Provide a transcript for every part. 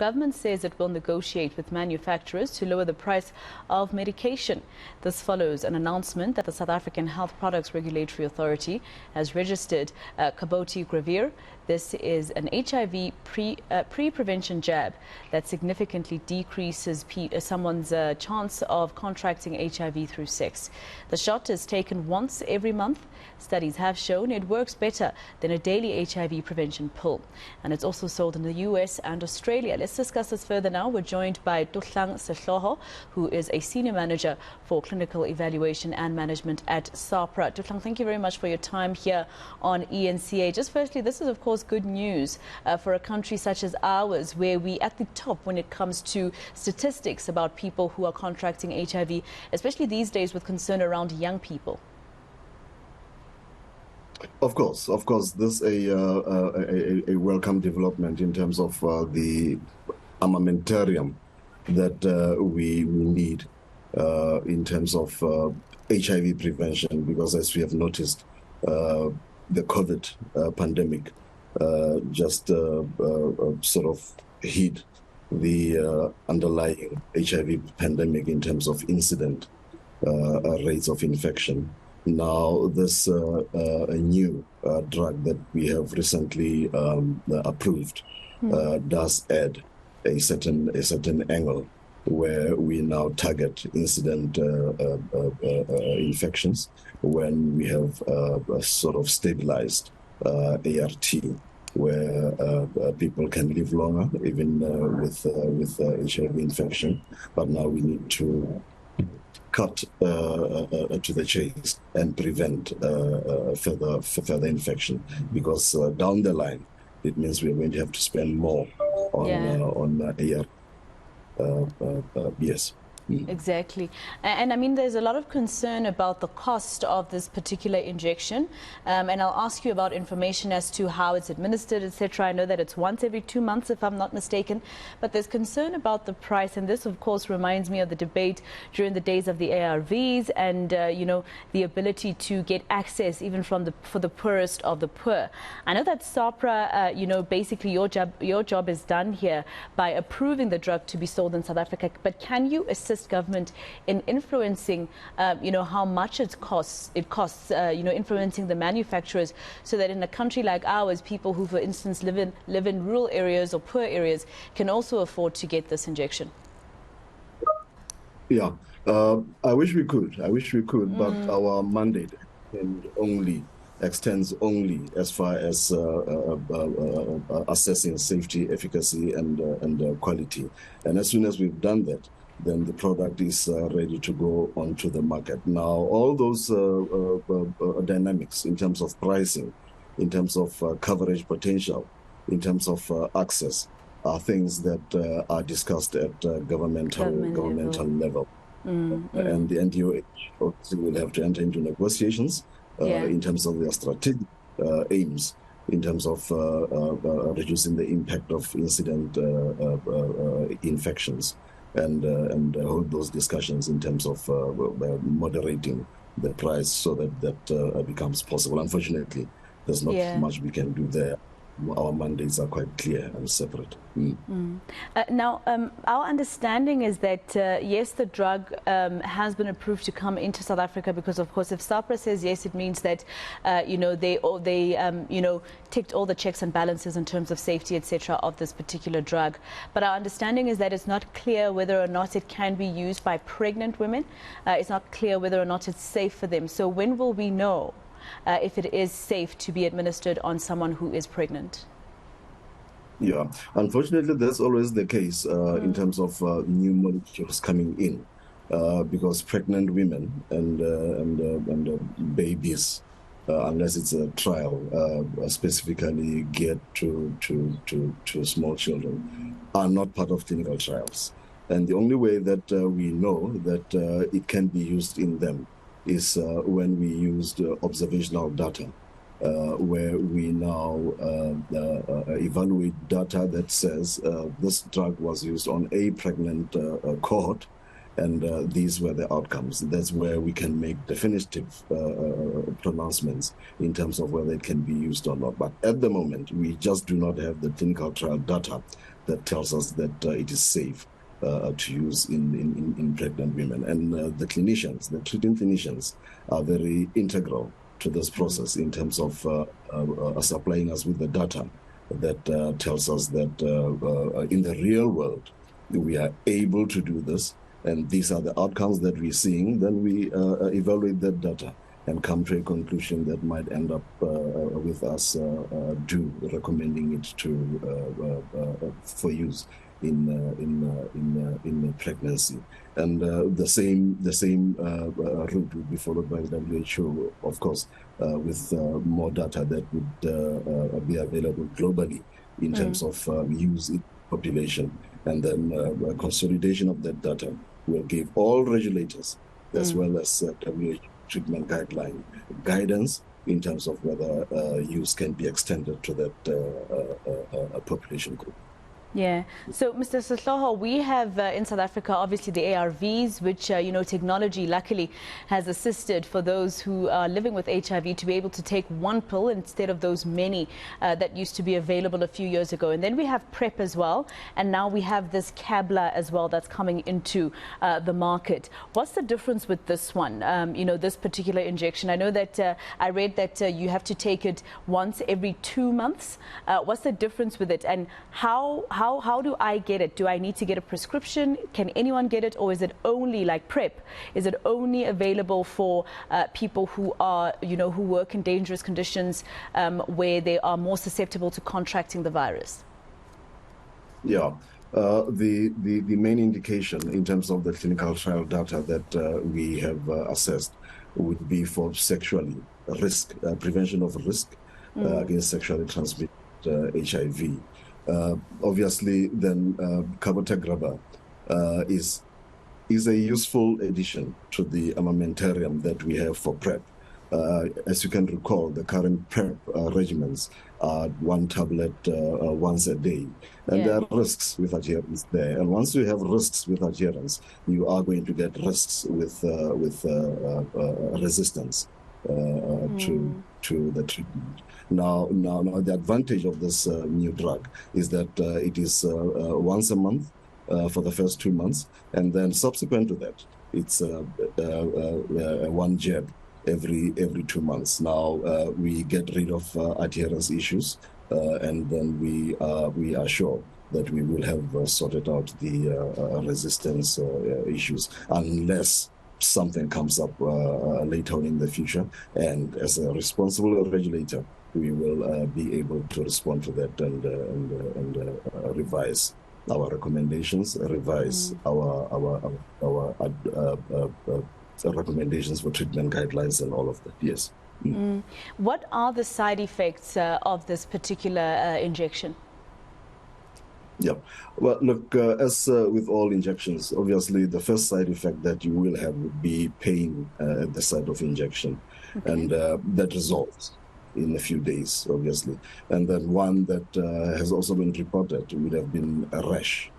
Government says it will negotiate with manufacturers to lower the price of medication. This follows an announcement that the South African Health Products Regulatory Authority has registered Cabotegravir. This is an HIV pre-prevention jab that significantly decreases someone's chance of contracting HIV through sex. The shot is taken once every month. Studies have shown it works better than a daily HIV prevention pill. And it's also sold in the US and Australia. Let's discuss this further now. We're joined by Tohlang Sehloho, who is a Senior Manager for Clinical Evaluation and Management at SAHPRA. Tohlang, thank you very much for your time here on eNCA. Just firstly, this is of course good news for a country such as ours, where we're at the top when it comes to statistics about people who are contracting HIV, especially these days with concern around young people. Of course, this is a welcome development in terms of the armamentarium that we need in terms of HIV prevention, because as we have noticed, the COVID pandemic just sort of hid the underlying HIV pandemic in terms of incident rates of infection. Now, this a new drug that we have recently approved does add a certain angle where we now target incident infections when we have sort of stabilized ART, where people can live longer even with HIV infection. But now we need to cut to the chase and prevent further infection, because down the line it means we're going to have to spend more on AR. Yes. Exactly. And I mean, there's a lot of concern about the cost of this particular injection. And I'll ask you about information as to how it's administered, etc. I know that it's once every 2 months, if I'm not mistaken. But there's concern about the price. And this, of course, reminds me of the debate during the days of the ARVs and, you know, the ability to get access even for the poorest of the poor. I know that SAHPRA, you know, basically your job is done here by approving the drug to be sold in South Africa. But can you assist government in influencing, you know, how much it costs, you know, influencing the manufacturers, so that in a country like ours, people who, for instance, live in rural areas or poor areas can also afford to get this injection? Yeah, I wish we could, but our mandate extends only as far as assessing safety, efficacy, and quality. And as soon as we've done that, then the product is ready to go onto the market. Now, all those dynamics in terms of pricing, in terms of coverage potential, in terms of access, are things that are discussed at governmental level. And the NDOH obviously will have to enter into negotiations in terms of their strategic aims, in terms of reducing the impact of incident infections, and hold those discussions in terms of moderating the price so that becomes possible. Unfortunately, there's not much we can do there. Our mandates are quite clear and separate. Now, our understanding is that, yes, the drug has been approved to come into South Africa, because, of course, if SAHPRA says yes, it means that, you know, they you know, ticked all the checks and balances in terms of safety, etc., of this particular drug. But our understanding is that it's not clear whether or not it can be used by pregnant women. It's not clear whether or not it's safe for them. So when will we know if it is safe to be administered on someone who is pregnant? Yeah, unfortunately, that's always the case in terms of new molecules coming in, because pregnant women and babies, unless it's a trial specifically geared to small children, are not part of clinical trials. And the only way that we know that it can be used in them is when we used observational data, where we now evaluate data that says this drug was used on a pregnant cohort, and these were the outcomes. That's where we can make definitive pronouncements in terms of whether it can be used or not. But at the moment, we just do not have the clinical trial data that tells us that it is safe to use in pregnant women. And the clinicians, the treating clinicians, are very integral to this process in terms of supplying us with the data that tells us that in the real world, we are able to do this, and these are the outcomes that we're seeing. Then we evaluate that data and come to a conclusion that might end up with us recommending it for use in pregnancy. And the same route would be followed by the WHO, of course, with more data that would be available globally in terms of use in population. And then consolidation of that data will give all regulators, as well as WHO treatment guideline guidance in terms of whether use can be extended to that population group. Yeah. So, Mr. Sehloho, we have in South Africa, obviously, the ARVs, which, technology luckily has assisted for those who are living with HIV to be able to take one pill instead of those many that used to be available a few years ago. And then we have PrEP as well. And now we have this Cabla as well that's coming into the market. What's the difference with this one, this particular injection? I know that I read that you have to take it once every 2 months. What's the difference with it? And how do I get it? Do I need to get a prescription? Can anyone get it? Or is it only like PrEP? Is it only available for people who are, who work in dangerous conditions where they are more susceptible to contracting the virus? Yeah. The main indication in terms of the clinical trial data that we have assessed would be for sexually prevention of risk against sexually transmitted HIV. Obviously, then Cabotegravir is a useful addition to the armamentarium that we have for PrEP. As you can recall, the current PrEP regimens are 1 tablet once a day, and there are risks with adherence there. And once you have risks with adherence, you are going to get risks with resistance to the treatment. Now, the advantage of this new drug is that it is once a month for the first 2 months, and then subsequent to that, it's one jab every 2 months. Now we get rid of adherence issues, and then we are sure that we will have sorted out the resistance issues, unless something comes up later on in the future. And as a responsible regulator, we will be able to respond to that and revise our recommendations, revise our recommendations for treatment guidelines and all of that. Yes. What are the side effects of this particular injection? Yeah. Well, look, as with all injections, obviously the first side effect that you will have would be pain at the site of injection. Okay. And that resolves in a few days, obviously. And then one that has also been reported would have been a rash.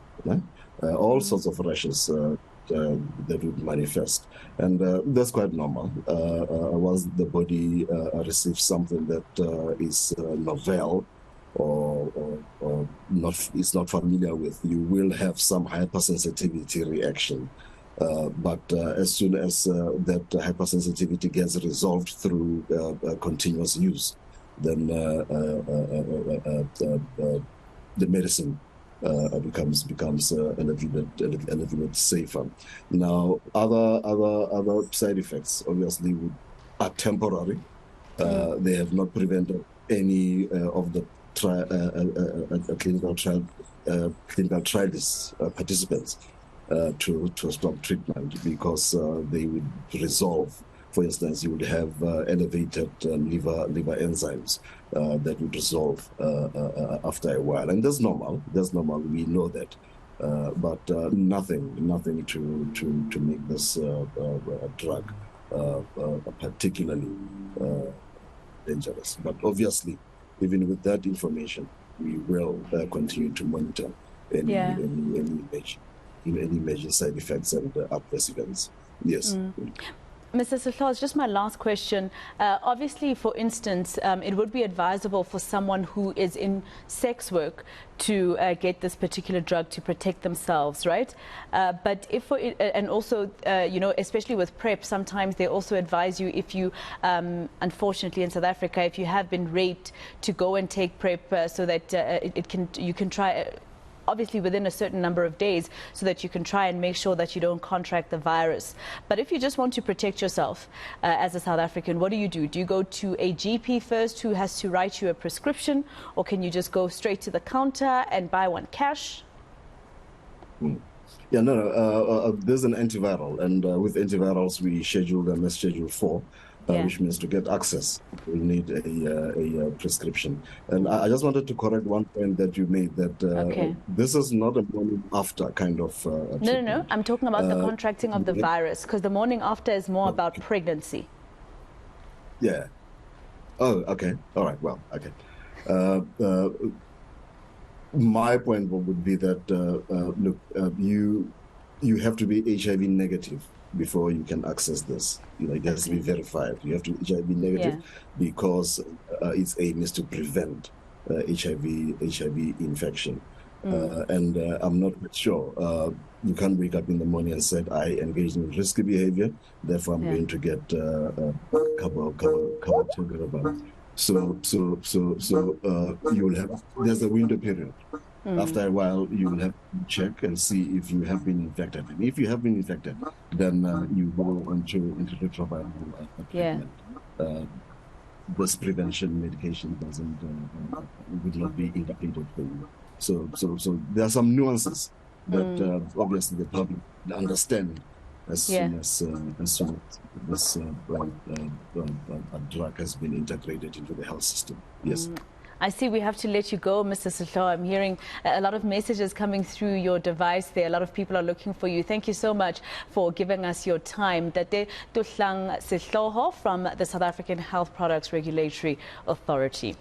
All sorts of rashes that would manifest. And that's quite normal. Once the body receives something that is novel, or is not familiar with, you will have some hypersensitivity reaction. But as soon as that hypersensitivity gets resolved through continuous use, then the medicine becomes a little bit safer. Now, other side effects obviously are temporary. They have not prevented any of the clinical trials participants to stop treatment, because they would resolve. For instance, you would have elevated liver enzymes that would resolve after a while, and that's normal. That's normal. We know that, but nothing to make this drug particularly dangerous. But obviously, even with that information, we will continue to monitor any major side effects and adverse events. Yes. Mr. Sehloho, just my last question. Obviously, for instance, it would be advisable for someone who is in sex work to get this particular drug to protect themselves, right? But if, and also, especially with PrEP, sometimes they also advise you if you, unfortunately in South Africa, if you have been raped, to go and take PrEP so that you can try. Obviously within a certain number of days, so that you can try and make sure that you don't contract the virus. But if you just want to protect yourself as a South African, what do? Do you go to a GP first who has to write you a prescription, or can you just go straight to the counter and buy one cash? Yeah, no, there's an antiviral, and with antivirals we schedule them as Schedule 4. Which means to get access, we need a prescription. And I just wanted to correct one point that you made, that this is not a morning after kind of No. I'm talking about the contracting of the virus, because the morning after is more about pregnancy. Yeah. Oh, okay. All right. Well, okay. My point would be that, look, you have to be HIV negative before you can access this. It has to be verified. You have to be HIV negative because its aim is to prevent HIV infection. And I'm not sure. You can't wake up in the morning and say, I engaged in risky behavior, therefore I'm going to get Cabotegravir. So you'll have, there's a window period. After a while, you will have to check and see if you have been infected. And if you have been infected, then you go into retroviral treatment. This prevention medication would not be indicated for you. So there are some nuances that obviously the public understand as soon as this drug has been integrated into the health system. Yes. I see we have to let you go, Mr. Sehloho. I'm hearing a lot of messages coming through your device there. A lot of people are looking for you. Thank you so much for giving us your time. Tate Tohlang Sehloho from the South African Health Products Regulatory Authority.